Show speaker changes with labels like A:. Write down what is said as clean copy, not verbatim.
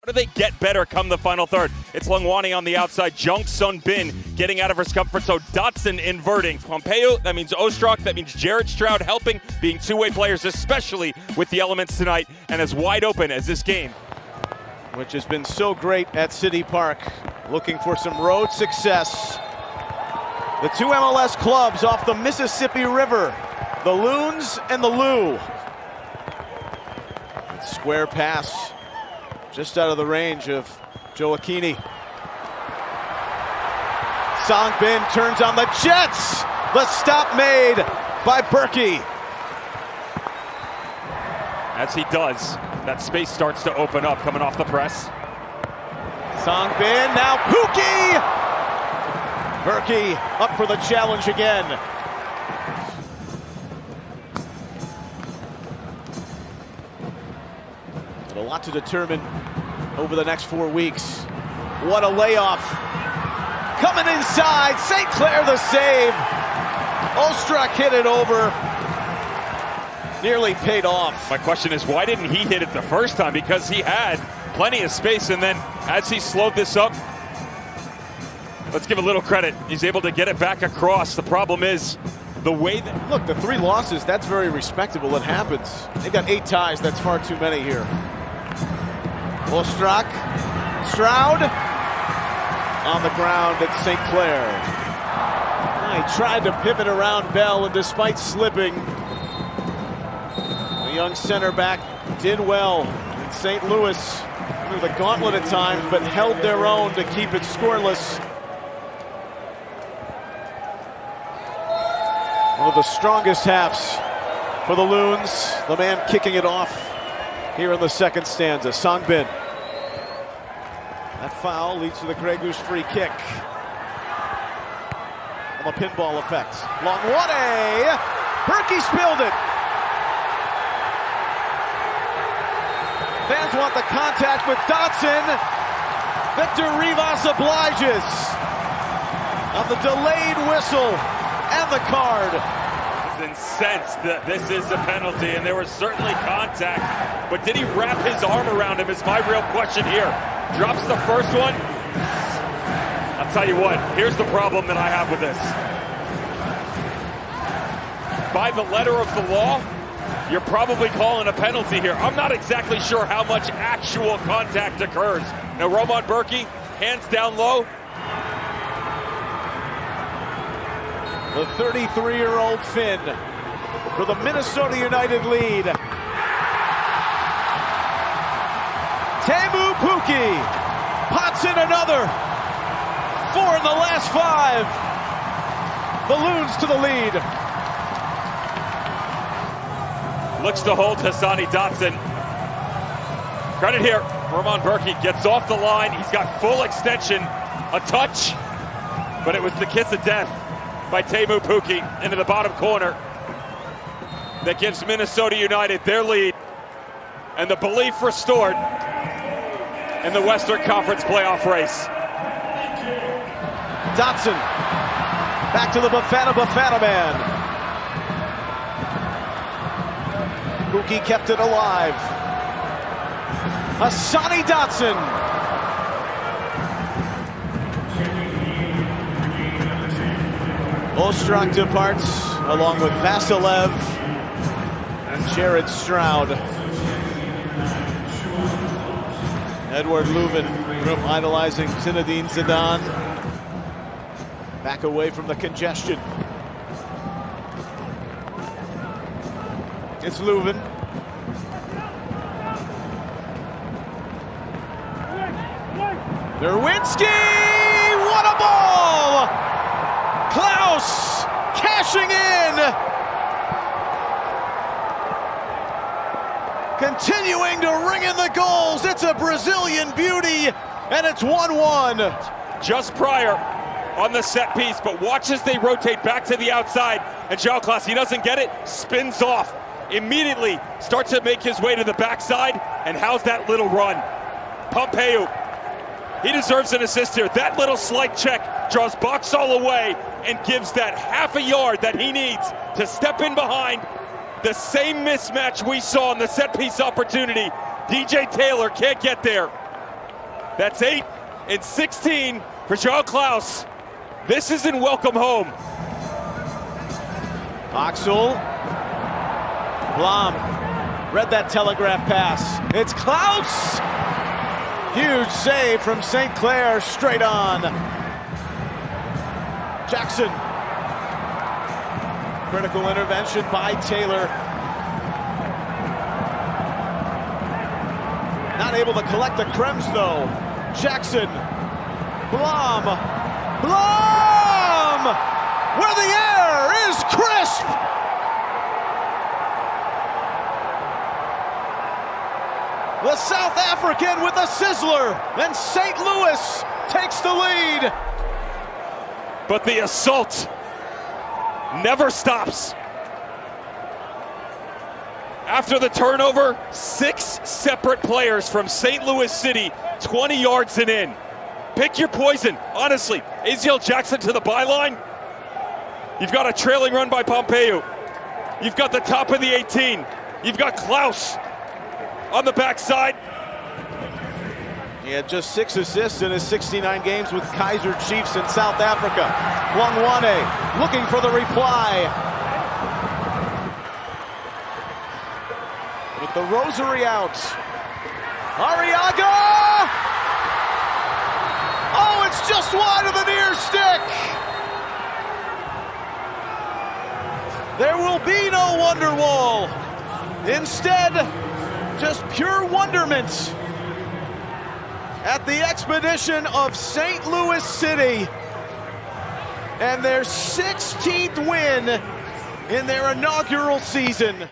A: How do they get better come the final third? It's Lungwani on the outside. Jung Sun Bin getting out of her comfort zone. Dotson inverting. Pompeo, that means Ostrak, that means Jared Stroud helping, being two-way players, especially with the elements tonight, and as wide open as this game.
B: Which has been so great at City Park. Looking for some road success. The two MLS clubs off the Mississippi River. The Loons and the Lou. Square pass. Just out of the range of Joaquini. Song Bin turns on the Jets. The stop made by Berkey.
A: As he does, that space starts to open up coming off the press.
B: Song Bin, now Pookie! Berkey up for the challenge again. A lot to determine over the next 4 weeks. What a layoff. Coming inside, St. Clair the save. Ostrak hit it over. Nearly paid off.
A: My question is, why didn't he hit it the first time? Because he had plenty of space, and then as he slowed this up, let's give a little credit. He's able to get it back across. The problem is the way that...
B: Look, the 3 losses, that's very respectable. It happens. They've got 8 ties. That's far too many here. Ostrak, Stroud on the ground at St. Clair. He tried to pivot around Bell, and despite slipping, the young center back did well. And St. Louis threw the gauntlet at times, but held their own to keep it scoreless. One of the strongest halves for the Loons. The man kicking it off here in the second stanza, Song Bin. That foul leads to the Grey Goose free kick. On the pinball effect. Longwani! Berkey spilled it! Fans want the contact with Dotson. Victor Rivas obliges on the delayed whistle and the card.
A: Incensed that this is a penalty, and there was certainly contact, but did he wrap his arm around him is my real question here. Drops the first one. I'll tell you what, here's the problem that I have with this. By the letter of the law, you're probably calling a penalty here. I'm not exactly sure how much actual contact occurs. Now Roman Berkey, hands down low.
B: The 33-year-old Finn for the Minnesota United lead. Teemu Pukki pots in another. 4 in the last 5. The Loons to the lead.
A: Looks to hold Hassani Dotson. Credit here. Roman Berkey gets off the line. He's got full extension. A touch, but it was the kiss of death by Teemu Pukki into the bottom corner. That gives Minnesota United their lead and the belief restored in the Western Conference playoff race.
B: Dotson back to the Bafana man. Pukki kept it alive. Hassani Dotson. Ostrak departs along with Vasilev and Jared Stroud. Edward Leuven grew up idolizing Zinedine Zidane. Back away from the congestion. It's Leuven. Derwinski! What a ball! Klaus cashing in. Continuing to ring in the goals. It's a Brazilian beauty, and it's 1-1.
A: Just prior on the set piece, but watch as they rotate back to the outside. And João Klaus, he doesn't get it, spins off. Immediately starts to make his way to the backside. And how's that little run? Pompeo, he deserves an assist here. That little slight check draws Boxall away and gives that half a yard that he needs to step in behind. The same mismatch we saw in the set piece opportunity. DJ Taylor can't get there. That's 8 in 16 for João Klaus. This is in welcome home.
B: Axel. Blom read that telegraph pass. It's Klaus! Huge save from St. Clair, straight on. Jackson. Critical intervention by Taylor. Not able to collect the Krems though. Jackson. Blom. Blom! Where the air is crisp! The South African with a sizzler, and St. Louis takes the lead.
A: But the assault never stops. After the turnover, 6 separate players from St. Louis City, 20 yards and in. Pick your poison, honestly. Aziel Jackson to the byline. You've got a trailing run by Pompeu. You've got the top of the 18. You've got Klaus on the backside.
B: He had just 6 assists in his 69 games with Kaiser Chiefs in South Africa. Wangwane looking for the reply. With the rosary out. Arriaga! Oh, it's just wide of the near stick. There will be no wonder wall. Instead, just pure wonderment at the expedition of St. Louis City and their 16th win in their inaugural season.